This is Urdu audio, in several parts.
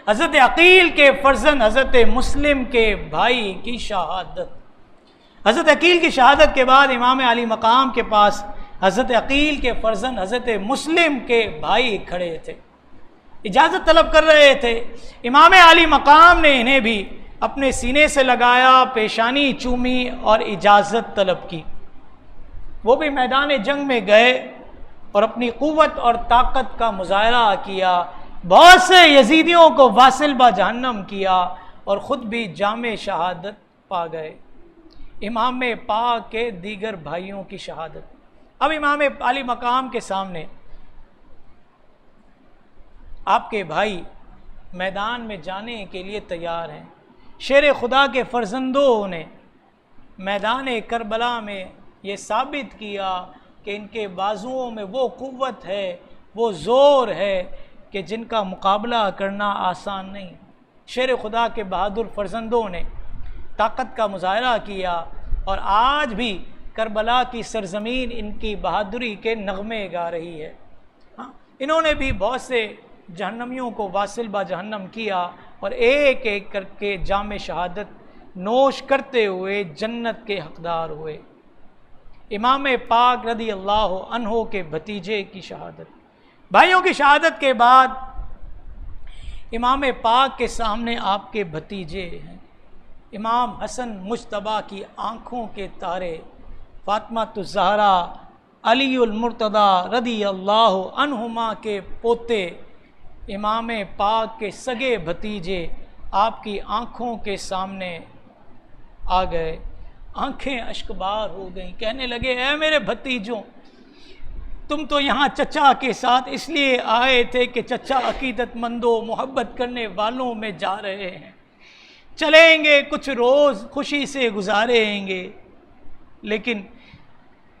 حضرت عقیل کے فرزند حضرت مسلم کے بھائی کی شہادت۔ حضرت عقیل کی شہادت کے بعد امام علی مقام کے پاس حضرت عقیل کے فرزند حضرت مسلم کے بھائی کھڑے تھے، اجازت طلب کر رہے تھے۔ امام علی مقام نے انہیں بھی اپنے سینے سے لگایا، پیشانی چومی اور اجازت طلب کی۔ وہ بھی میدان جنگ میں گئے اور اپنی قوت اور طاقت کا مظاہرہ کیا، بہت سے یزیدیوں کو واصل با جہنم کیا اور خود بھی جام شہادت پا گئے۔ امام پاک کے دیگر بھائیوں کی شہادت۔ اب امام علی مقام کے سامنے آپ کے بھائی میدان میں جانے کے لیے تیار ہیں۔ شیر خدا کے فرزندوں نے میدان کربلا میں یہ ثابت کیا کہ ان کے بازوؤں میں وہ قوت ہے، وہ زور ہے کہ جن کا مقابلہ کرنا آسان نہیں۔ شیر خدا کے بہادر فرزندوں نے طاقت کا مظاہرہ کیا اور آج بھی کربلا کی سرزمین ان کی بہادری کے نغمے گا رہی ہے۔ انہوں نے بھی بہت سے جہنمیوں کو واصل با جہنم کیا اور ایک ایک کر کے جام شہادت نوش کرتے ہوئے جنت کے حقدار ہوئے۔ امام پاک رضی اللہ عنہ کے بھتیجے کی شہادت۔ بھائیوں کی شہادت کے بعد امام پاک کے سامنے آپ کے بھتیجے ہیں۔ امام حسن مجتبیٰ کی آنکھوں کے تارے، فاطمہ الزہرا، علی المرتضیٰ رضی اللہ عنہما کے پوتے، امام پاک کے سگے بھتیجے آپ کی آنکھوں کے سامنے آ گئے۔ آنکھیں اشکبار ہو گئیں، کہنے لگے اے میرے بھتیجوں، تم تو یہاں چچا کے ساتھ اس لیے آئے تھے کہ چچا عقیدت مندوں محبت کرنے والوں میں جا رہے ہیں، چلیں گے کچھ روز خوشی سے گزاریں گے، لیکن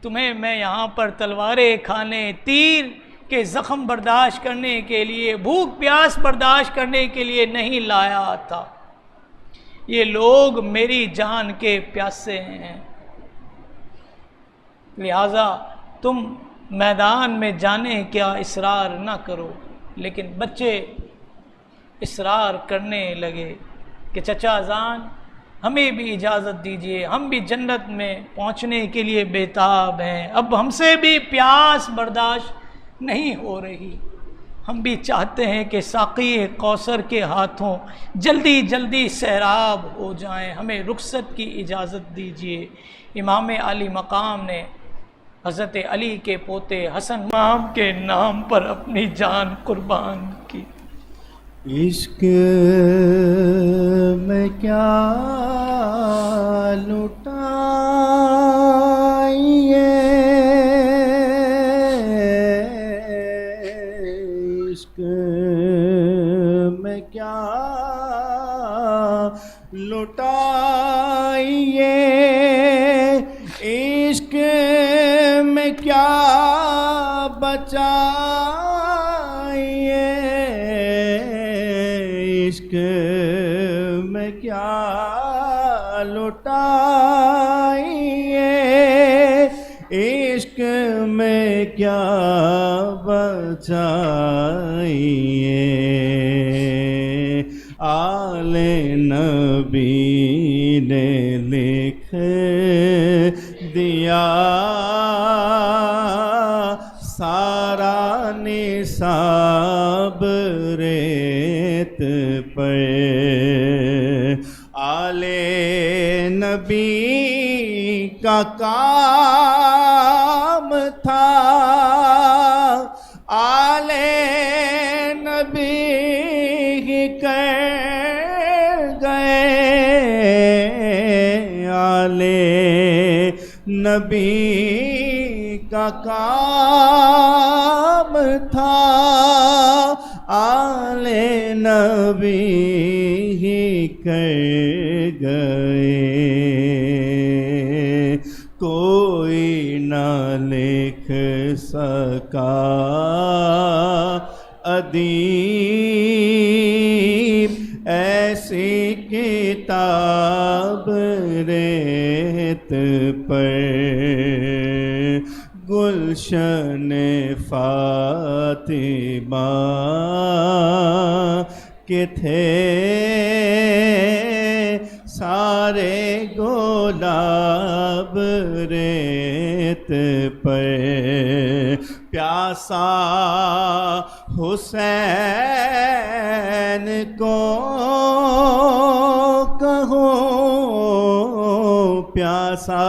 تمہیں میں یہاں پر تلواریں کھانے، تیر کے زخم برداشت کرنے کے لیے، بھوک پیاس برداشت کرنے کے لیے نہیں لایا تھا۔ یہ لوگ میری جان کے پیاسے ہیں، لہذا تم میدان میں جانے کیا اصرار نہ کرو۔ لیکن بچے اصرار کرنے لگے کہ چچا جان ہمیں بھی اجازت دیجیے، ہم بھی جنت میں پہنچنے کے لیے بیتاب ہیں، اب ہم سے بھی پیاس برداشت نہیں ہو رہی، ہم بھی چاہتے ہیں کہ ساقی کوثر کے ہاتھوں جلدی جلدی سیراب ہو جائیں، ہمیں رخصت کی اجازت دیجیے۔ امام علی مقام نے حضرت علی کے پوتے حسن امام کے نام پر اپنی جان قربان کی۔ عشق میں کیا لٹائیے، عشق میں کیا لٹائیے، عشق میں کیا بچائیے، عشق میں کیا لٹائیے، عشق میں کیا بچائیے، آل نبی نے لکھ دیا سارا نصاب ریت پر، آل نبی کا کام تھا، آل نبی کر گئے، آل نبی کا کام تھا، آل نبی ہی کر گئے، کوئی نہ لکھ سکا ادیب ایسی کتاب ریت پر، گلشن فاطمہ کہ تھے سارے گلاب ریت پر پیاسا حسین کو کہو پیاسا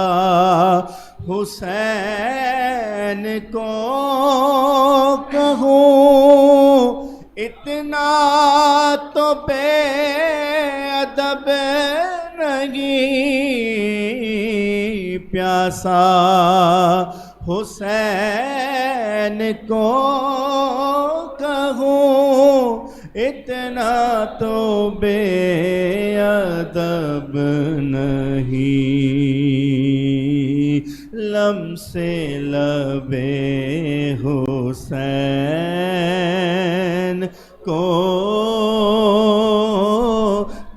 حسین کو کہو اتنا تو بے ادب نہیں پیاسا حسین کو کہوں اتنا تو بے ادب نہیں لمس لبے حسین کو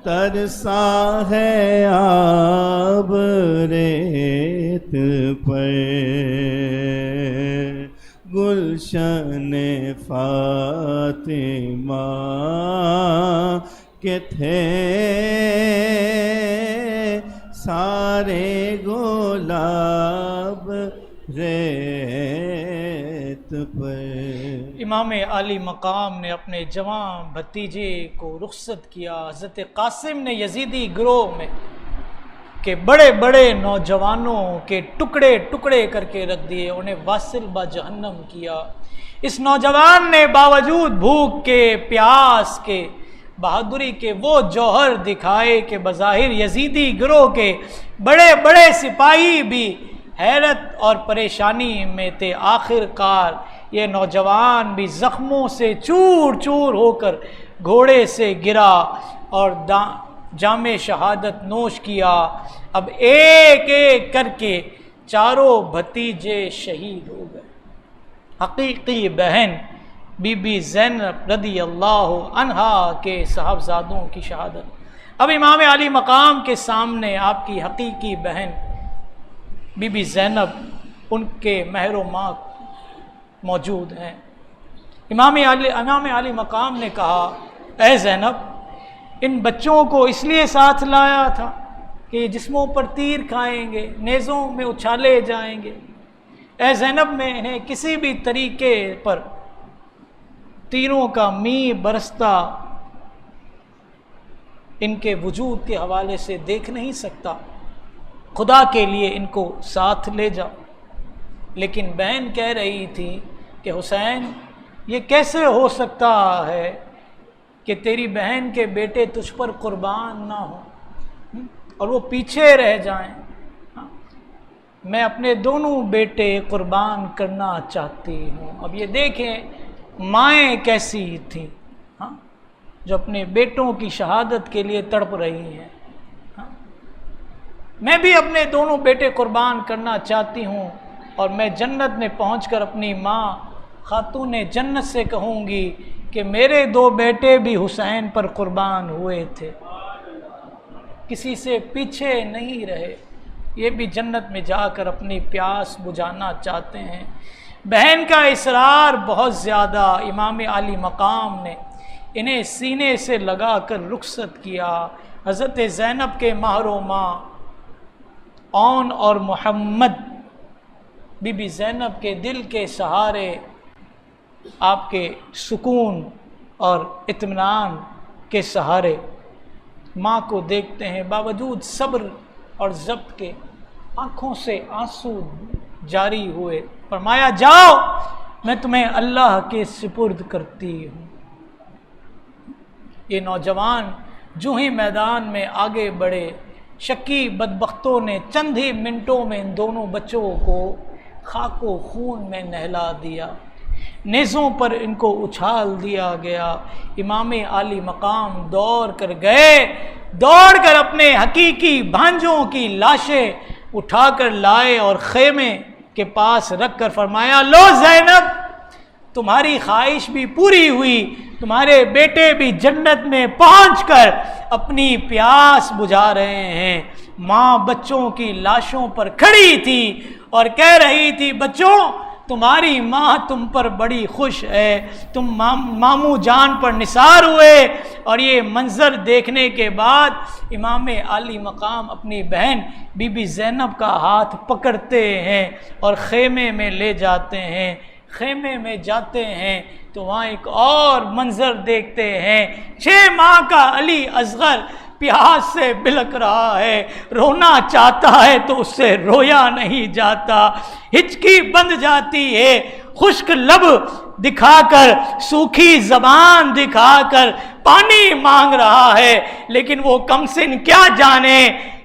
ترسا ہے آب ریت پر گلشن فاطمہ کے تھے سارے گلاب ریت پر۔ امام عالی مقام نے اپنے جوان بھتیجے کو رخصت کیا۔ حضرت قاسم نے یزیدی گروہ میں کہ بڑے بڑے نوجوانوں کے ٹکڑے ٹکڑے کر کے رکھ دیے، انہیں واصل با جہنم کیا۔ اس نوجوان نے باوجود بھوک کے پیاس کے بہادری کے وہ جوہر دکھائے کہ بظاہر یزیدی گروہ کے بڑے بڑے سپاہی بھی حیرت اور پریشانی میں تھے۔ آخر کار یہ نوجوان بھی زخموں سے چور چور ہو کر گھوڑے سے گرا اور جام شہادت نوش کیا۔ اب ایک ایک کر کے چاروں بھتیجے شہید ہو گئے۔ حقیقی بہن بی بی زینب رضی اللہ عنہا کے صاحبزادوں کی شہادت۔ اب امام علی مقام کے سامنے آپ کی حقیقی بہن بی بی زینب، ان کے مہر و ماں موجود ہیں۔ امام علی مقام نے کہا اے زینب، ان بچوں کو اس لیے ساتھ لایا تھا کہ یہ جسموں پر تیر کھائیں گے، نیزوں میں اچھالے جائیں گے۔ اے زینب، میں انہیں کسی بھی طریقے پر تیروں کا می برستا ان کے وجود کے حوالے سے دیکھ نہیں سکتا، خدا کے لیے ان کو ساتھ لے جاؤ۔ لیکن بہن کہہ رہی تھی کہ حسین، یہ کیسے ہو سکتا ہے کہ تیری بہن کے بیٹے تجھ پر قربان نہ ہوں اور وہ پیچھے رہ جائیں؟ میں اپنے دونوں بیٹے قربان کرنا چاہتی ہوں۔ اب یہ دیکھیں مائیں کیسی تھیں جو اپنے بیٹوں کی شہادت کے لیے تڑپ رہی ہیں۔ میں بھی اپنے دونوں بیٹے قربان کرنا چاہتی ہوں، اور میں جنت میں پہنچ کر اپنی ماں خاتون جنت سے کہوں گی کہ میرے دو بیٹے بھی حسین پر قربان ہوئے تھے، کسی سے پیچھے نہیں رہے، یہ بھی جنت میں جا کر اپنی پیاس بجھانا چاہتے ہیں۔ بہن کا اصرار بہت زیادہ، امام علی مقام نے انہیں سینے سے لگا کر رخصت کیا۔ حضرت زینب کے مہر و ماں اون اور محمد، بی بی زینب کے دل کے سہارے، آپ کے سکون اور اطمینان کے سہارے ماں کو دیکھتے ہیں، باوجود صبر اور ضبط کے آنکھوں سے آنسو جاری ہوئے۔ فرمایا جاؤ، میں تمہیں اللہ کے سپرد کرتی ہوں۔ یہ نوجوان جو ہی میدان میں آگے بڑھے، شکی بدبختوں نے چند ہی منٹوں میں ان دونوں بچوں کو خاک و خون میں نہلا دیا، نیزوں پر ان کو اچھال دیا گیا۔ امام عالی مقام دوڑ کر گئے، دوڑ کر اپنے حقیقی بھانجوں کی لاشیں اٹھا کر لائے اور خیمے کے پاس رکھ کر فرمایا لو زینب، تمہاری خواہش بھی پوری ہوئی، تمہارے بیٹے بھی جنت میں پہنچ کر اپنی پیاس بجھا رہے ہیں۔ ماں بچوں کی لاشوں پر کھڑی تھی اور کہہ رہی تھی بچوں، تمہاری ماں تم پر بڑی خوش ہے، تم ماموں جان پر نثار ہوئے۔ اور یہ منظر دیکھنے کے بعد امام عالی مقام اپنی بہن بی بی زینب کا ہاتھ پکڑتے ہیں اور خیمے میں لے جاتے ہیں۔ خیمے میں جاتے ہیں تو وہاں ایک اور منظر دیکھتے ہیں، 6 ماہ کا علی اصغر پیاس سے بلک رہا ہے، رونا چاہتا ہے تو اس سے رویا نہیں جاتا، ہچکی بند جاتی ہے، خشک لب دکھا کر، سوکھی زبان دکھا کر پانی مانگ رہا ہے، لیکن وہ کمسن کیا جانے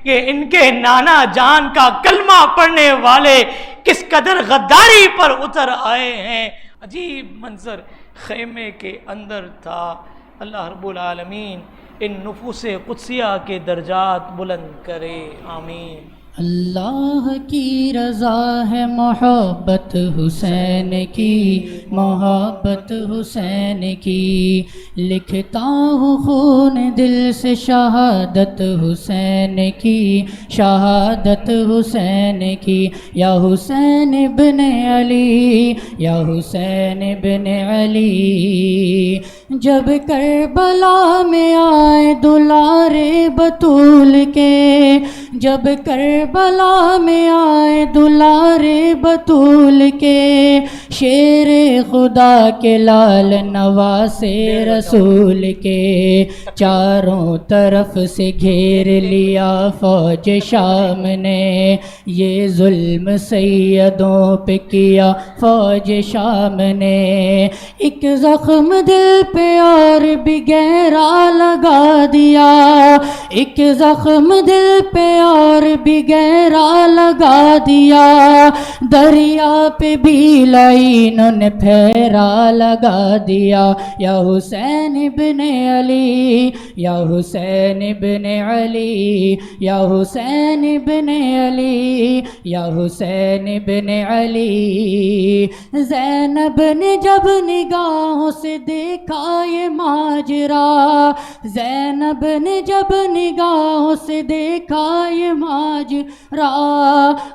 کہ ان کے نانا جان کا کلمہ پڑھنے والے کس قدر غداری پر اتر آئے ہیں۔ عجیب منظر خیمے کے اندر تھا۔ اللہ رب العالمین ان نفوس قدسیہ کے درجات بلند کرے، آمین۔ اللہ کی رضا ہے محبت حسین کی، محبت حسین کی، لکھتا ہوں خون دل سے شہادت حسین کی، شہادت حسین کی، یا حسین ابن علی، یا حسین ابن علی۔ جب کربلا میں آئے دلارے بطول کے، جب کربلا میں آئے دلارے بطول کے، شیر خدا کے لال نواسے رسول کے، چاروں طرف سے گھیر لیا فوج شام نے، یہ ظلم سیدوں پہ کیا فوج شام نے، ایک زخم دل پہ اور بھی گہرا لگا دیا، ایک زخم دل پہ اور بھی گہرا لگا دیا، دریا پہ بھی لعینوں نے پھیرا لگا دیا، یا حسین ابن علی، یا حسین ابن علی، یا حسین ابن علی، یا حسین ابن علی۔ زینب نے جب نگاہوں سے دیکھا یہ ماجرا، زینب نے جب نگاہوں سے دیکھا یہ ماجرا،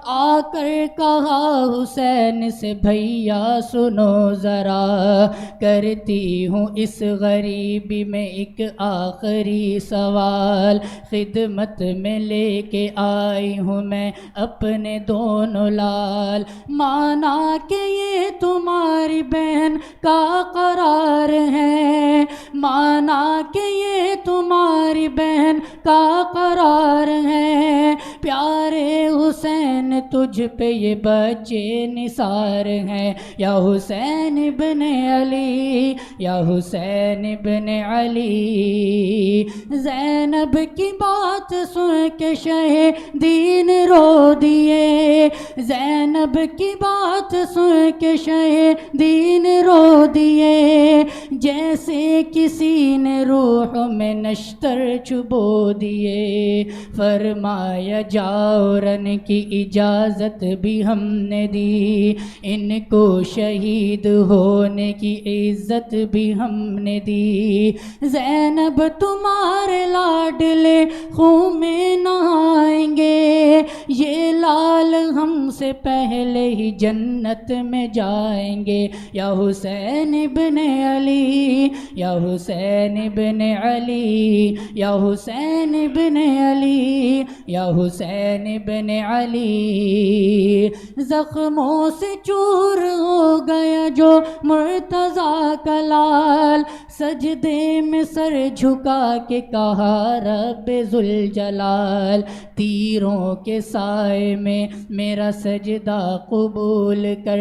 آ کر کہا حسین سے بھیا سنو ذرا، کرتی ہوں اس غریبی میں ایک آخری سوال، خدمت میں لے کے آئی ہوں میں اپنے دونوں لال، مانا کہ یہ تمہاری بہن کا قرار ہے، مانا کہ یہ تمہاری بہن کا قرار ہے، پیارے حسین تجھ پہ یہ بچے نثار ہیں، یا حسین ابن علی، یا حسین ابن علی۔ زینب کی بات سن کے شہیدین رو دیے، زینب کی بات سن کے شہیدین رو دیے، جیسے کسی نے روح میں نشتر چبو دیے، فرمایا جاؤ رن کی اجازت بھی ہم نے دی، ان کو شہید ہونے کی عزت بھی ہم نے دی، زینب تمہارے لاڈلے خون میں نہائیں گے، یہ لال ہم سے پہلے ہی جنت میں جائیں گے، یا حسین ابن علی، یا حسین ابن علی، یا حسین ابن علی، یا حسین ابن علی۔ زخموں سے چور ہو گیا جو مرتضیٰ کا لال، سجدے میں سر جھکا کے کہا رب ذوالجلال، تیروں کے سائے میں میرا سجدہ قبول کر،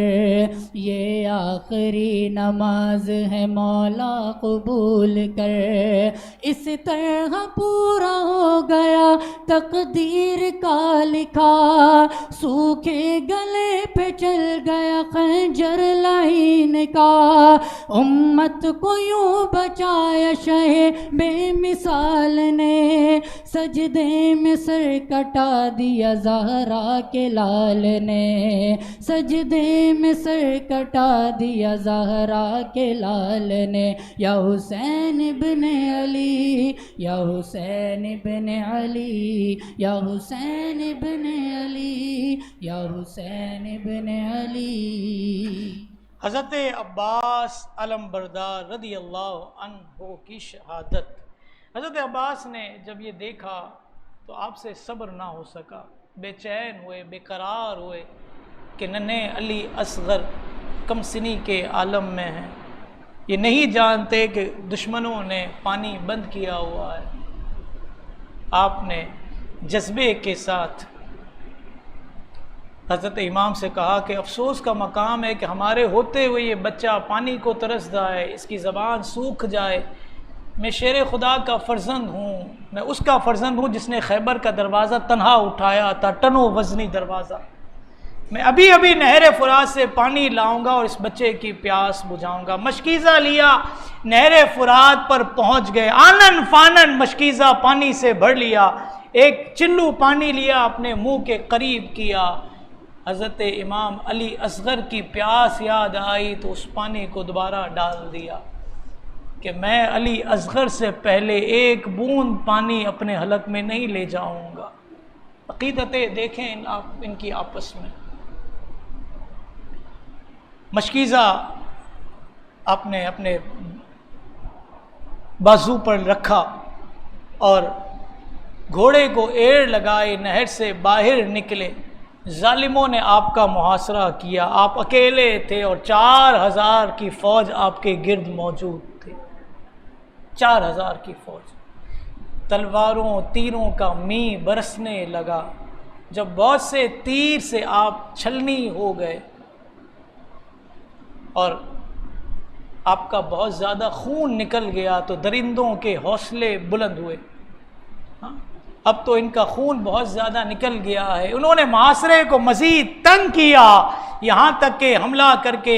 یہ آخری نماز ہے مولا قبول کر۔ اس طرح پورا ہو گیا تقدیر کا لکھا، سوکھے گلے پہ چل گیا خنجر لعین کا، امت کو یوں بچایا شہ بے مثال نے، سجدے میں سر کٹا دیا زہرا کے لال نے، سجدے میں سر کٹا دیا زہرا کے لال نے، یا حسین ابن علی، یا حسین ابن علی، یا حسین حسین ابن علی یا حسین ابن علی۔ حضرت عباس علم بردار رضی اللہ عنہ کی شہادت۔ حضرت عباس نے جب یہ دیکھا تو آپ سے صبر نہ ہو سکا، بے چین ہوئے، بے قرار ہوئے کہ ننھے علی اصغر کم سنی کے عالم میں ہیں، یہ نہیں جانتے کہ دشمنوں نے پانی بند کیا ہوا ہے۔ آپ نے جذبے کے ساتھ حضرت امام سے کہا کہ افسوس کا مقام ہے کہ ہمارے ہوتے ہوئے یہ بچہ پانی کو ترستا ہے، اس کی زبان سوکھ جائے۔ میں شیر خدا کا فرزند ہوں، میں اس کا فرزند ہوں جس نے خیبر کا دروازہ تنہا اٹھایا تھا، ٹنو وزنی دروازہ۔ میں ابھی ابھی نہر فرات سے پانی لاؤں گا اور اس بچے کی پیاس بجھاؤں گا۔ مشکیزہ لیا، نہر فرات پر پہنچ گئے، آنن فانن مشکیزہ پانی سے بھر لیا، ایک چلو پانی لیا، اپنے منہ کے قریب کیا۔ حضرت امام علی اصغر کی پیاس یاد آئی تو اس پانی کو دوبارہ ڈال دیا کہ میں علی اصغر سے پہلے ایک بوند پانی اپنے حلق میں نہیں لے جاؤں گا۔ عقیدتیں دیکھیں ان کی آپس میں۔ مشکیزہ آپ نے اپنے بازو پر رکھا اور گھوڑے کو ایڑ لگائی، نہر سے باہر نکلے۔ ظالموں نے آپ کا محاصرہ کیا، آپ اکیلے تھے اور 4000 کی فوج آپ کے گرد موجود تھی، 4000 کی فوج۔ تلواروں تیروں کا می برسنے لگا۔ جب بہت سے تیر سے آپ چھلنی ہو گئے اور آپ کا بہت زیادہ خون نکل گیا تو درندوں کے حوصلے بلند ہوئے۔ اب تو ان کا خون بہت زیادہ نکل گیا ہے۔ انہوں نے محاصرے کو مزید تنگ کیا، یہاں تک کہ حملہ کر کے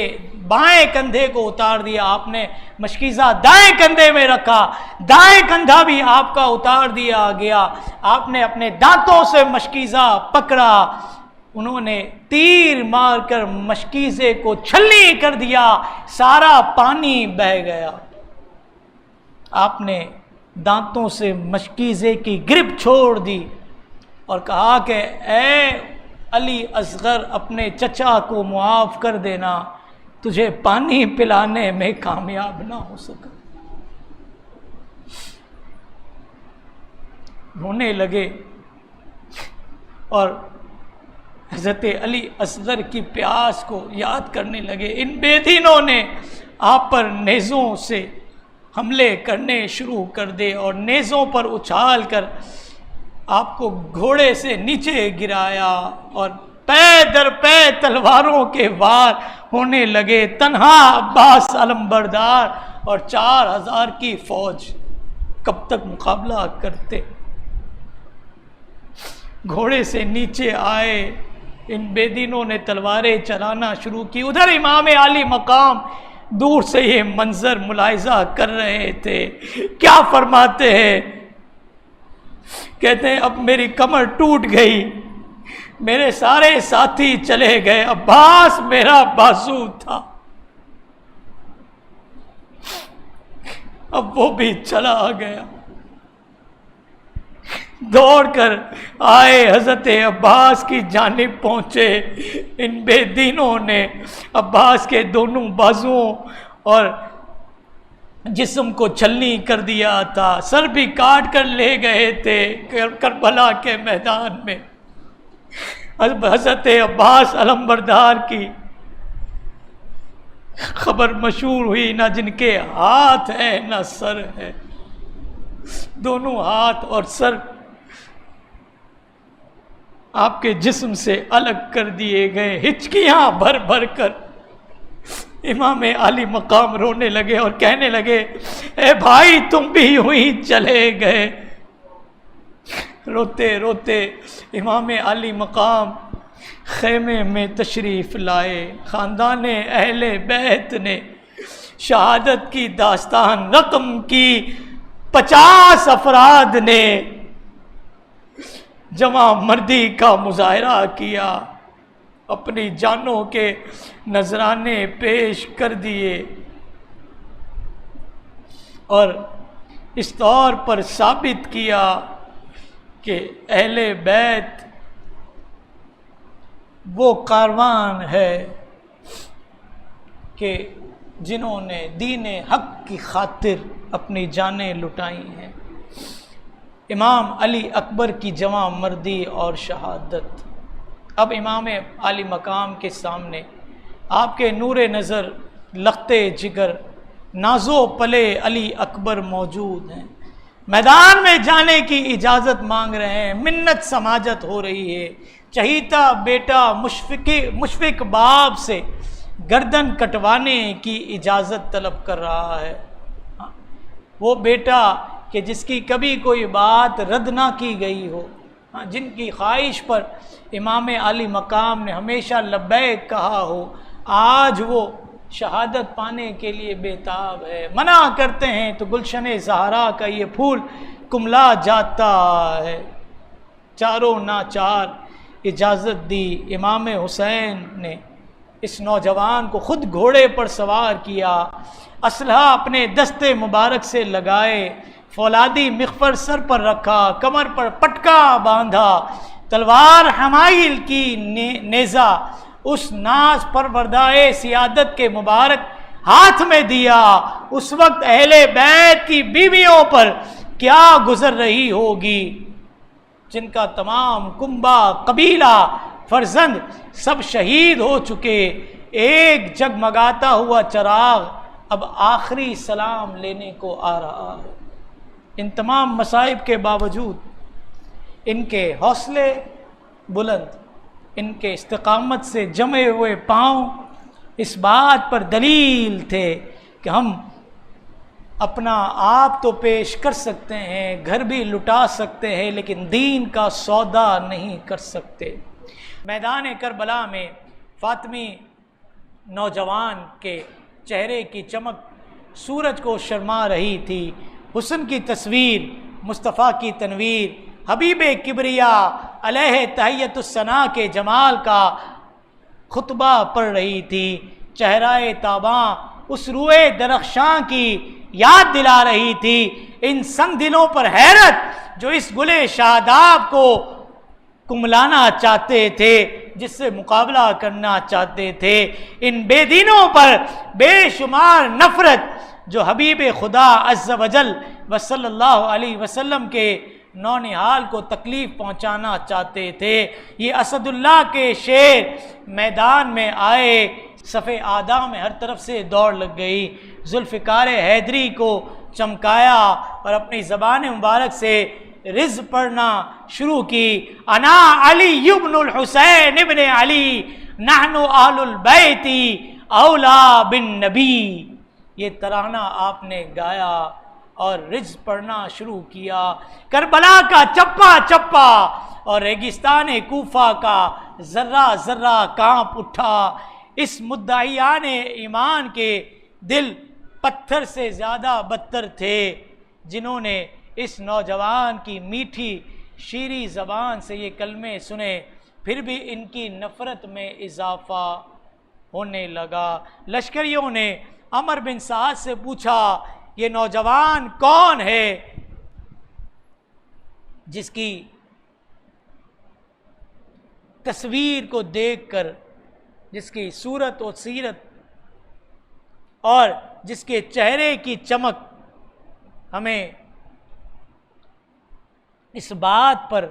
بائیں کندھے کو اتار دیا۔ آپ نے مشکیزہ دائیں کندھے میں رکھا، دائیں کندھا بھی آپ کا اتار دیا گیا۔ آپ نے اپنے دانتوں سے مشکیزہ پکڑا، انہوں نے تیر مار کر مشکیزے کو چھلنی کر دیا، سارا پانی بہہ گیا۔ آپ نے دانتوں سے مشکیزے کی گرپ چھوڑ دی اور کہا کہ اے علی اصغر اپنے چچا کو معاف کر دینا، تجھے پانی پلانے میں کامیاب نہ ہو سکا۔ رونے لگے اور حضرت علی اصغر کی پیاس کو یاد کرنے لگے۔ ان بے دینوں نے آپ پر نیزوں سے حملے کرنے شروع کر دے اور نیزوں پر اچھال کر آپ کو گھوڑے سے نیچے گرایا اور پے در پے تلواروں کے وار ہونے لگے۔ تنہا عباس علم بردار اور 4000 کی فوج کب تک مقابلہ کرتے؟ گھوڑے سے نیچے آئے، ان بے دینوں نے تلواریں چلانا شروع کی۔ ادھر امام عالی مقام دور سے یہ منظر ملاحظہ کر رہے تھے۔ کیا فرماتے ہیں؟ کہتے ہیں اب میری کمر ٹوٹ گئی، میرے سارے ساتھی چلے گئے، عباس میرا بازو تھا، اب وہ بھی چلا گیا۔ دوڑ کر آئے، حضرت عباس کی جانب پہنچے۔ ان بے دینوں نے عباس کے دونوں بازوؤں اور جسم کو چھلنی کر دیا تھا، سر بھی کاٹ کر لے گئے تھے کربلا کے میدان میں۔ حضرت عباس علم بردار کی خبر مشہور ہوئی، نہ جن کے ہاتھ ہے نہ سر ہے، دونوں ہاتھ اور سر آپ کے جسم سے الگ کر دیے گئے۔ ہچکیاں بھر بھر کر امام عالی مقام رونے لگے اور کہنے لگے اے بھائی تم بھی یوں ہی چلے گئے۔ روتے روتے امام عالی مقام خیمے میں تشریف لائے۔ خاندان اہل بیت نے شہادت کی داستان رقم کی، 50 افراد نے جمع مردی کا مظاہرہ کیا، اپنی جانوں کے نذرانے پیش کر دیے اور اس طور پر ثابت کیا کہ اہل بیت وہ کاروان ہے کہ جنہوں نے دین حق کی خاطر اپنی جانیں لٹائی ہیں۔ امام علی اکبر کی جواں مردی اور شہادت۔ اب امام عالی مقام کے سامنے آپ کے نور نظر، لختے جگر، نازو پلے علی اکبر موجود ہیں، میدان میں جانے کی اجازت مانگ رہے ہیں۔ منت سماجت ہو رہی ہے، چہیتا بیٹا مشفق باپ سے گردن کٹوانے کی اجازت طلب کر رہا ہے۔ وہ بیٹا کہ جس کی کبھی کوئی بات رد نہ کی گئی ہو، جن کی خواہش پر امام عالی مقام نے ہمیشہ لبیک کہا ہو، آج وہ شہادت پانے کے لیے بےتاب ہے۔ منع کرتے ہیں تو گلشن زہرا کا یہ پھول کملا جاتا ہے۔ چاروں ناچار اجازت دی۔ امام حسین نے اس نوجوان کو خود گھوڑے پر سوار کیا، اسلحہ اپنے دستے مبارک سے لگائے، فولادی مغفر سر پر رکھا، کمر پر پٹکا باندھا، تلوار حمائل کی نیزہ اس ناز پروردہ سیادت کے مبارک ہاتھ میں دیا۔ اس وقت اہل بیت کی بیویوں پر کیا گزر رہی ہوگی، جن کا تمام کنبہ، قبیلہ، فرزند سب شہید ہو چکے۔ ایک جگمگاتا ہوا چراغ اب آخری سلام لینے کو آ رہا ہے۔ ان تمام مصائب کے باوجود ان کے حوصلے بلند، ان کے استقامت سے جمے ہوئے پاؤں اس بات پر دلیل تھے کہ ہم اپنا آپ تو پیش کر سکتے ہیں، گھر بھی لٹا سکتے ہیں، لیکن دین کا سودا نہیں کر سکتے۔ میدان کربلا میں فاطمی نوجوان کے چہرے کی چمک سورج کو شرما رہی تھی۔ حسن کی تصویر، مصطفیٰ کی تنویر، حبیب کبریا علیہ تحیت الثنا کے جمال کا خطبہ پڑھ رہی تھی۔ چہرہ تاباں اس روئے درخشاں کی یاد دلا رہی تھی۔ ان سنگ دلوں پر حیرت جو اس گلے شاداب کو کملانا چاہتے تھے، جس سے مقابلہ کرنا چاہتے تھے۔ ان بے دینوں پر بے شمار نفرت جو حبیب خدا عز و جل و صلی اللہ علیہ وسلم کے نونہال کو تکلیف پہنچانا چاہتے تھے۔ یہ اسد اللہ کے شیر میدان میں آئے، صف آدھا میں ہر طرف سے دوڑ لگ گئی۔ ذوالفقار حیدری کو چمکایا اور اپنی زبان مبارک سے رز پڑھنا شروع کی۔ انا علی ابن الحسین ابن علی نحن اہل البیت اولا بالنبی۔ یہ ترانہ آپ نے گایا اور رز پڑھنا شروع کیا۔ کربلا کا چپا چپا اور ریگستان کوفہ کا ذرہ ذرہ کانپ اٹھا۔ اس مدعیان ایمان کے دل پتھر سے زیادہ بدتر تھے، جنہوں نے اس نوجوان کی میٹھی شیریں زبان سے یہ کلمے سنے، پھر بھی ان کی نفرت میں اضافہ ہونے لگا۔ لشکریوں نے عمر بن سعد سے پوچھا، یہ نوجوان کون ہے جس کی تصویر کو دیکھ کر، جس کی صورت و سیرت اور جس کے چہرے کی چمک ہمیں اس بات پر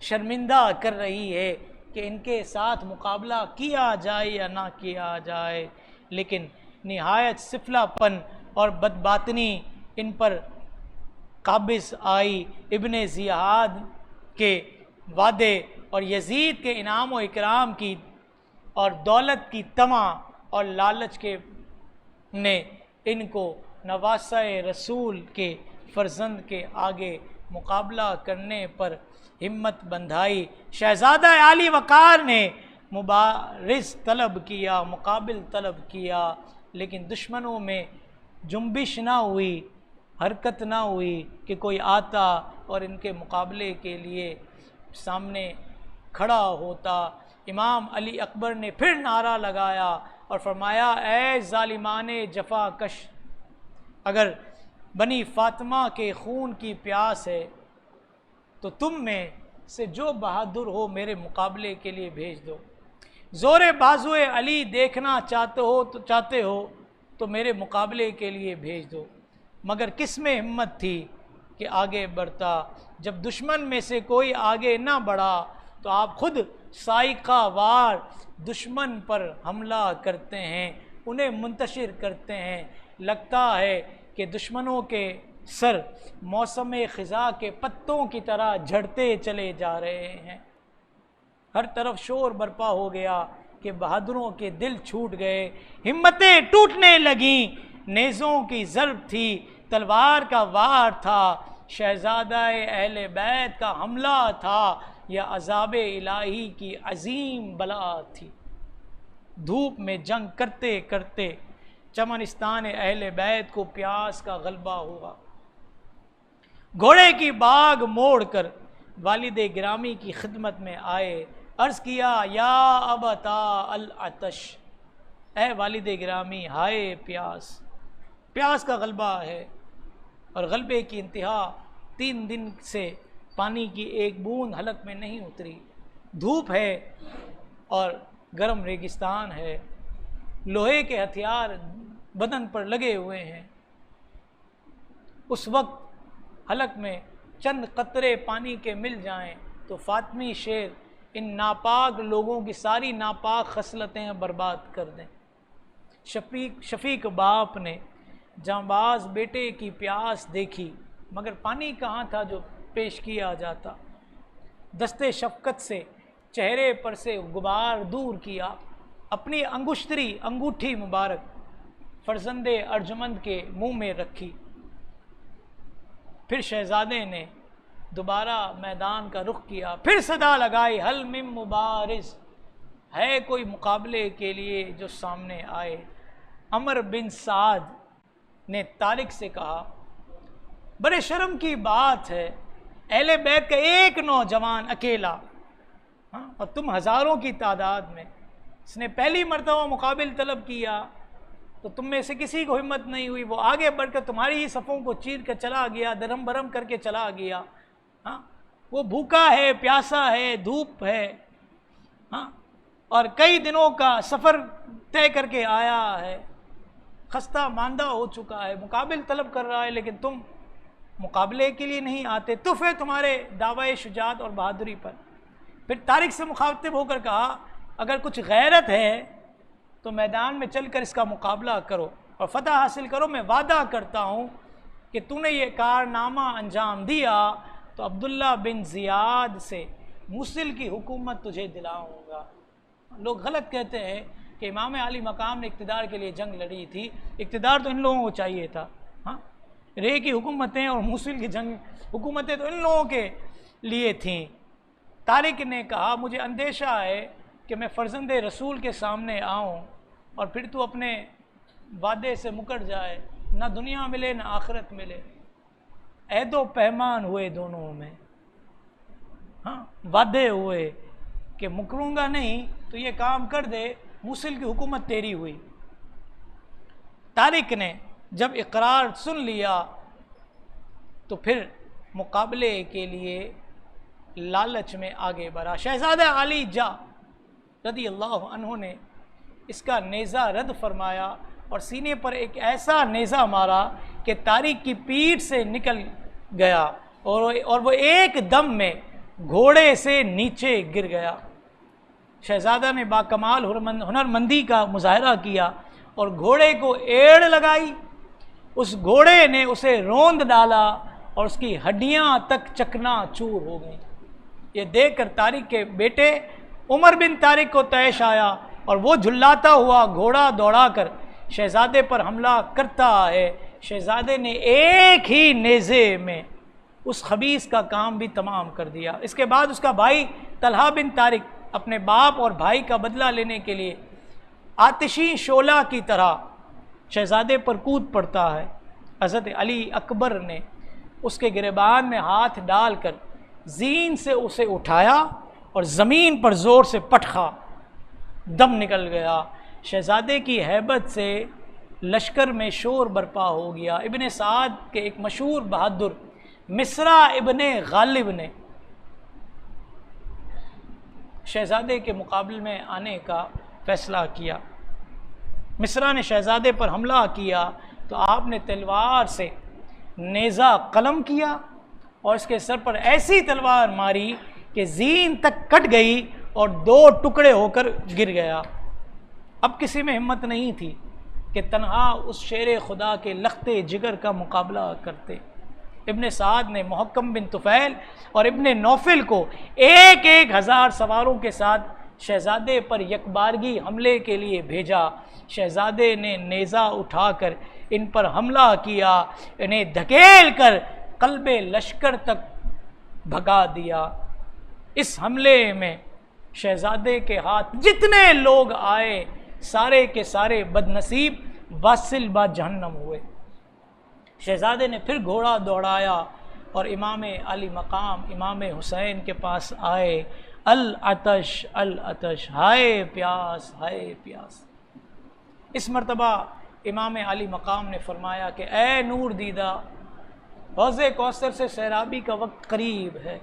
شرمندہ کر رہی ہے کہ ان کے ساتھ مقابلہ کیا جائے یا نہ کیا جائے، لیکن نہایت سفلہ پن اور بدباطنی ان پر قابض آئی۔ ابن زیاد کے وعدے اور یزید کے انعام و اکرام کی اور دولت کی طمع اور لالچ کے نے ان کو نواسہ رسول کے فرزند کے آگے مقابلہ کرنے پر ہمت بندھائی۔ شہزادہ عالی وقار نے مبارز طلب کیا، مقابل طلب کیا، لیکن دشمنوں میں جنبش نہ ہوئی، حرکت نہ ہوئی کہ کوئی آتا اور ان کے مقابلے کے لیے سامنے کھڑا ہوتا۔ امام علی اکبر نے پھر نعرہ لگایا اور فرمایا، اے ظالمان جفا کش، اگر بنی فاطمہ کے خون کی پیاس ہے تو تم میں سے جو بہادر ہو میرے مقابلے کے لیے بھیج دو۔ زور بازوئے علی دیکھنا چاہتے ہو تو میرے مقابلے کے لیے بھیج دو۔ مگر کس میں ہمت تھی کہ آگے بڑھتا، جب دشمن میں سے کوئی آگے نہ بڑھا تو آپ خود سائقہ وار دشمن پر حملہ کرتے ہیں، انہیں منتشر کرتے ہیں۔ لگتا ہے کہ دشمنوں کے سر موسم خزاں کے پتوں کی طرح جھڑتے چلے جا رہے ہیں۔ ہر طرف شور برپا ہو گیا کہ بہادروں کے دل چھوٹ گئے، ہمتیں ٹوٹنے لگیں۔ نیزوں کی ضرب تھی، تلوار کا وار تھا، شہزادہ اہل بیت کا حملہ تھا، یا عذاب الہی کی عظیم بلا تھی۔ دھوپ میں جنگ کرتے کرتے چمنستان اہل بیت کو پیاس کا غلبہ ہوا۔ گھوڑے کی باگ موڑ کر والد گرامی کی خدمت میں آئے، عرض کیا یا ابتا العطش، اے والد گرامی ہائے پیاس، پیاس کا غلبہ ہے، اور غلبے کی انتہا 3 دن سے پانی کی ایک بوند حلق میں نہیں اتری، دھوپ ہے اور گرم ریگستان ہے، لوہے کے ہتھیار بدن پر لگے ہوئے ہیں۔ اس وقت حلق میں چند قطرے پانی کے مل جائیں تو فاطمی شیر ان ناپاک لوگوں کی ساری ناپاک خصلتیں برباد کر دیں۔ شفیق باپ نے جانباز بیٹے کی پیاس دیکھی، مگر پانی کہاں تھا جو پیش کیا جاتا۔ دستے شفقت سے چہرے پر سے غبار دور کیا، اپنی انگوٹھی مبارک فرزند ارجمند کے منہ میں رکھی۔ پھر شہزادے نے دوبارہ میدان کا رخ کیا، پھر صدا لگائی حل من مبارز، ہے کوئی مقابلے کے لیے جو سامنے آئے۔ عمر بن سعد نے طارق سے کہا، بڑے شرم کی بات ہے اہل بیت کا ایک نوجوان اکیلا، اور تم ہزاروں کی تعداد میں، اس نے پہلی مرتبہ مقابل طلب کیا تو تم میں سے کسی کو ہمت نہیں ہوئی، وہ آگے بڑھ کر تمہاری ہی صفوں کو چیر کر چلا گیا، درہم برہم کر کے چلا گیا۔ وہ بھوکا ہے، پیاسا ہے، دھوپ ہے، اور کئی دنوں کا سفر طے کر کے آیا ہے، خستہ ماندہ ہو چکا ہے، مقابل طلب کر رہا ہے، لیکن تم مقابلے کے لیے نہیں آتے، تف ہے تمہارے دعوی شجاعت اور بہادری پر۔ پھر طارق سے مخاطب ہو کر کہا، اگر کچھ غیرت ہے تو میدان میں چل کر اس کا مقابلہ کرو اور فتح حاصل کرو، میں وعدہ کرتا ہوں کہ تو نے یہ کارنامہ انجام دیا تو عبداللہ بن زیاد سے موصل کی حکومت تجھے دلاؤں گا۔ لوگ غلط کہتے ہیں کہ امام علی مقام نے اقتدار کے لیے جنگ لڑی تھی، اقتدار تو ان لوگوں کو چاہیے تھا، رے کی حکومتیں اور موصل کی جنگ حکومتیں تو ان لوگوں کے لیے تھیں۔ طارق نے کہا، مجھے اندیشہ ہے کہ میں فرزند رسول کے سامنے آؤں اور پھر تو اپنے وعدے سے مکر جائے، نہ دنیا ملے نہ آخرت ملے۔ عہد و پیمان ہوئے دونوں میں، وعدے ہوئے کہ مکروں گا نہیں تو یہ کام کر دے، موصل کی حکومت تیری ہوئی۔ طارق نے جب اقرار سن لیا تو پھر مقابلے کے لیے لالچ میں آگے بڑھا۔ شہزادہ علی جا رضی اللہ عنہ نے اس کا نیزہ رد فرمایا اور سینے پر ایک ایسا نیزہ مارا کہ طارق کی پیٹھ سے نکل گیا اور وہ ایک دم میں گھوڑے سے نیچے گر گیا۔ شہزادہ نے باکمال ہنرمندی کا مظاہرہ کیا اور گھوڑے کو ایڑ لگائی، اس گھوڑے نے اسے روند ڈالا اور اس کی ہڈیاں تک چکنا چور ہو گئیں۔ یہ دیکھ کر طارق کے بیٹے عمر بن طارق کو طیش آیا اور وہ جھلاتا ہوا گھوڑا دوڑا کر شہزادے پر حملہ کرتا ہے۔ شہزادے نے ایک ہی نیزے میں اس خبیث کا کام بھی تمام کر دیا۔ اس کے بعد اس کا بھائی طلحہ بن طارق اپنے باپ اور بھائی کا بدلہ لینے کے لیے آتشی شعلہ کی طرح شہزادے پر کود پڑتا ہے۔ حضرت علی اکبر نے اس کے گریبان میں ہاتھ ڈال کر زین سے اسے اٹھایا اور زمین پر زور سے پٹخا، دم نکل گیا۔ شہزادے کی ہیبت سے لشکر میں شور برپا ہو گیا۔ ابن سعد کے ایک مشہور بہادر مصرع ابن غالب نے شہزادے کے مقابلے میں آنے کا فیصلہ کیا۔ مصرع نے شہزادے پر حملہ کیا تو آپ نے تلوار سے نیزہ قلم کیا اور اس کے سر پر ایسی تلوار ماری کہ زین تک کٹ گئی اور 2 ٹکڑے ہو کر گر گیا۔ اب کسی میں ہمت نہیں تھی کہ تنہا اس شیر خدا کے لختے جگر کا مقابلہ کرتے۔ ابن سعد نے محکم بن طفیل اور ابن نوفل کو 1,000 سواروں کے ساتھ شہزادے پر یکبارگی حملے کے لیے بھیجا۔ شہزادے نے نیزہ اٹھا کر ان پر حملہ کیا، انہیں دھکیل کر قلب لشکر تک بھگا دیا۔ اس حملے میں شہزادے کے ہاتھ جتنے لوگ آئے سارے کے سارے بد نصیب واصل با جہنم ہوئے۔ شہزادے نے پھر گھوڑا دوڑایا اور امام علی مقام امام حسین کے پاس آئے۔ العطش العطش، ہائے پیاس ہائے پیاس۔ اس مرتبہ امام علی مقام نے فرمایا کہ اے نور دیدہ، حوض کوثر سے سیرابی کا وقت قریب ہے،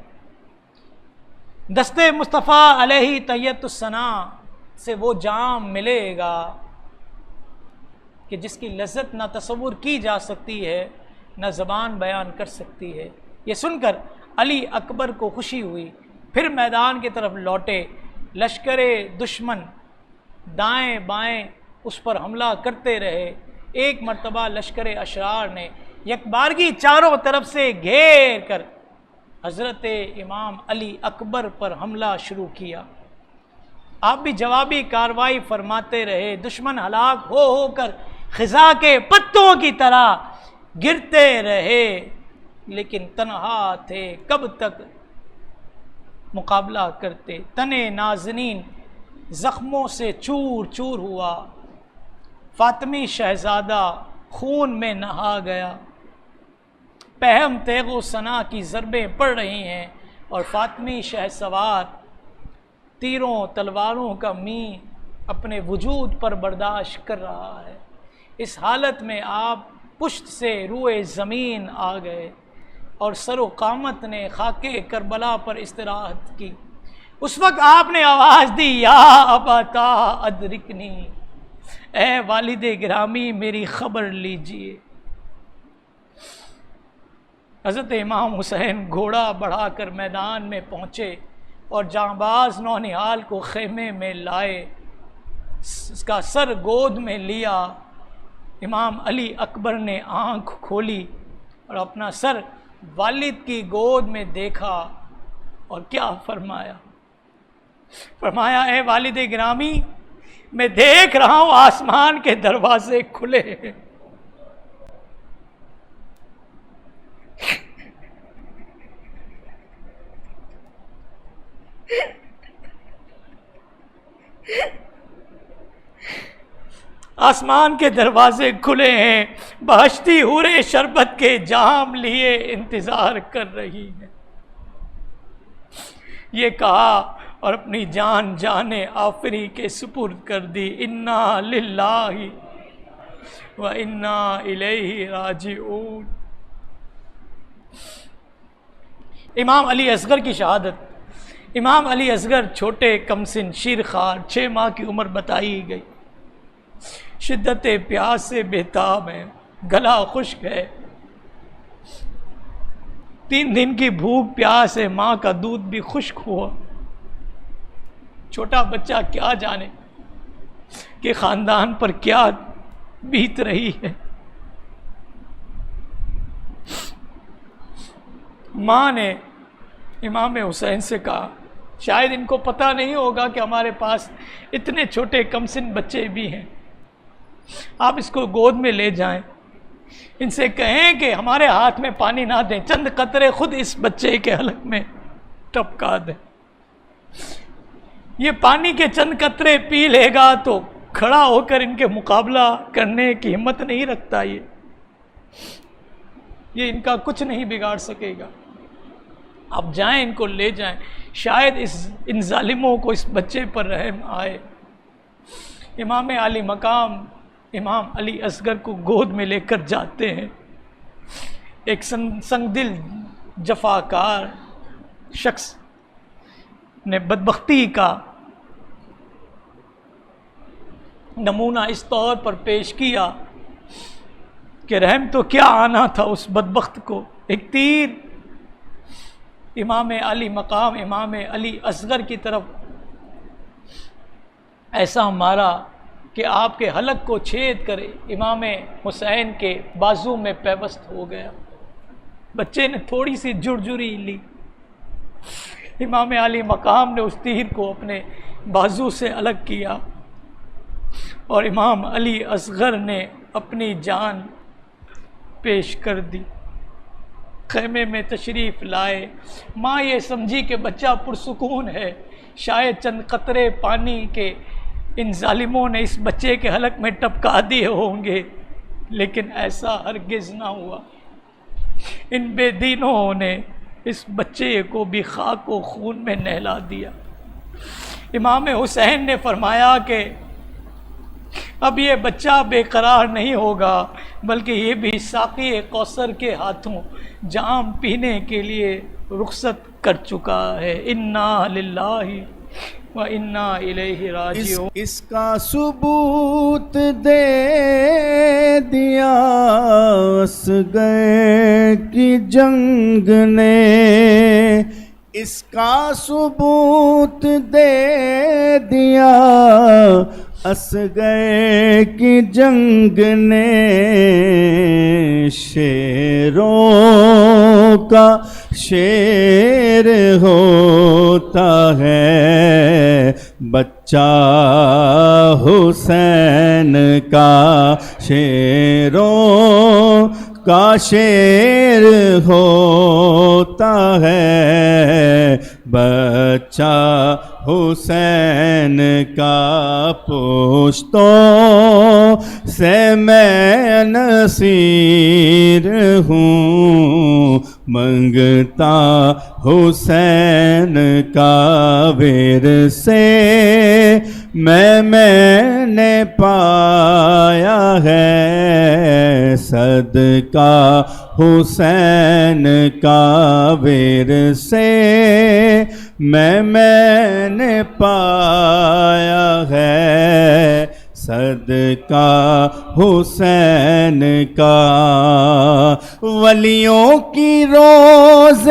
دست مصطفیٰ علیہ طیت الثنا سے وہ جام ملے گا کہ جس کی لذت نہ تصور کی جا سکتی ہے نہ زبان بیان کر سکتی ہے۔ یہ سن کر علی اکبر کو خوشی ہوئی، پھر میدان کی طرف لوٹے۔ لشکر دشمن دائیں بائیں اس پر حملہ کرتے رہے۔ ایک مرتبہ لشکر اشرار نے یکبارگی چاروں طرف سے گھیر کر حضرت امام علی اکبر پر حملہ شروع کیا۔ آپ بھی جوابی کارروائی فرماتے رہے۔ دشمن ہلاک ہو کر خزاں کے پتوں کی طرح گرتے رہے، لیکن تنہا تھے، کب تک مقابلہ کرتے۔ تنے نازنین زخموں سے چور چور ہوا، فاطمی شہزادہ خون میں نہا گیا۔ پہم تیغ و ثنا کی ضربیں پڑ رہی ہیں اور فاطمی شہ سوار تیروں تلواروں کا می اپنے وجود پر برداشت کر رہا ہے۔ اس حالت میں آپ پشت سے روئے زمین آ گئے اور سر و قامت نے خاک کربلا پر استراحت کی۔ اس وقت آپ نے آواز دی، یا اباتا ادرکنی، اے والد گرامی میری خبر لیجئے۔ حضرت امام حسین گھوڑا بڑھا کر میدان میں پہنچے اور جانباز نونہال کو خیمے میں لائے، اس کا سر گود میں لیا۔ امام علی اکبر نے آنکھ کھولی اور اپنا سر والد کی گود میں دیکھا اور کیا فرمایا؟ فرمایا، اے والد گرامی، میں دیکھ رہا ہوں آسمان کے دروازے کھلے ہیں، آسمان کے دروازے کھلے ہیں، بہشتی حوریں شربت کے جام لیے انتظار کر رہی ہیں۔ یہ کہا اور اپنی جان جانے آفری کے سپرد کر دی۔ انا للہ و انا الیہ راجعون۔ امام علی اصغر کی شہادت۔ امام علی اصغر چھوٹے کمسن شیرخوار 6 ماہ کی عمر بتائی گئی، شدت پیاس سے بےتاب ہے، گلا خشک ہے، 3 دن کی بھوک پیاس ہے، ماں کا دودھ بھی خشک ہوا۔ چھوٹا بچہ کیا جانے کہ خاندان پر کیا بیت رہی ہے۔ ماں نے امام حسین سے کہا، شاید ان کو پتہ نہیں ہوگا کہ ہمارے پاس اتنے چھوٹے کمسن بچے بھی ہیں، آپ اس کو گود میں لے جائیں، ان سے کہیں کہ ہمارے ہاتھ میں پانی نہ دیں، چند قطرے خود اس بچے کے حلق میں ٹپکا دیں، یہ پانی کے چند قطرے پی لے گا تو کھڑا ہو کر ان کے مقابلہ کرنے کی ہمت نہیں رکھتا، یہ ان کا کچھ نہیں بگاڑ سکے گا، آپ جائیں ان کو لے جائیں، شاید ان ظالموں کو اس بچے پر رحم آئے۔ امام علی مقام امام علی اصغر کو گود میں لے کر جاتے ہیں۔ ایک سنگ دل جفاکار شخص نے بدبختی کا نمونہ اس طور پر پیش کیا کہ رحم تو کیا آنا تھا اس بدبخت کو، ایک تیر امام علی مقام امام علی اصغر کی طرف ایسا مارا کہ آپ کے حلق کو چھید کر امام حسین کے بازو میں پیوست ہو گیا۔ بچے نے تھوڑی سی جرجری لی، امام علی مقام نے اس تیر کو اپنے بازو سے الگ کیا اور امام علی اصغر نے اپنی جان پیش کر دی۔ خیمے میں تشریف لائے، ماں یہ سمجھی کہ بچہ پرسکون ہے، شاید چند قطرے پانی کے ان ظالموں نے اس بچے کے حلق میں ٹپکا دیے ہوں گے، لیکن ایسا ہرگز نہ ہوا۔ ان بے دینوں نے اس بچے کو بھی خاک و خون میں نہلا دیا۔ امام حسین نے فرمایا کہ اب یہ بچہ بے قرار نہیں ہوگا، بلکہ یہ بھی ساقی کوثر کے ہاتھوں جام پینے کے لیے رخصت کر چکا ہے۔ انا للہ و انا الیہ راجعون۔ اس کا ثبوت دے دیا اصغر کی جنگ نے، اس کا ثبوت دے دیا اصغر کی جنگ نے، شیروں کا شیر ہوتا ہے بچہ حسین کا، شیروں کا شیر ہوتا ہے بچہ حسین کا، پشتوں سے میں نصیر ہوں، منگتا حسین کا ورثے میں نے پایا ہے، صدقہ حسین کا ورثے میں نے پایا ہے، صدقہ حسین کا۔ ولیوں کی روز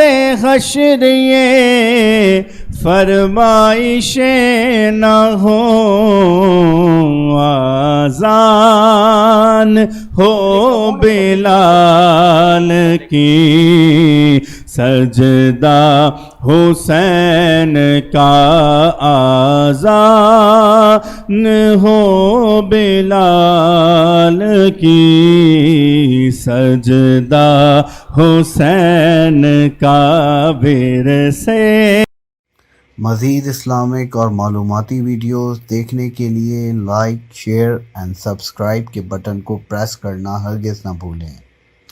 حشر یہ فرمائشیں نہ ہوں، آذان ہو بلال کی، سجدہ حسین کا آذان ہو بلال کی، سجدہ حسین کا ورثے۔ مزید اسلامک اور معلوماتی ویڈیوز دیکھنے کے لیے لائک، شیئر اینڈ سبسکرائب کے بٹن کو پریس کرنا ہرگز نہ بھولیں۔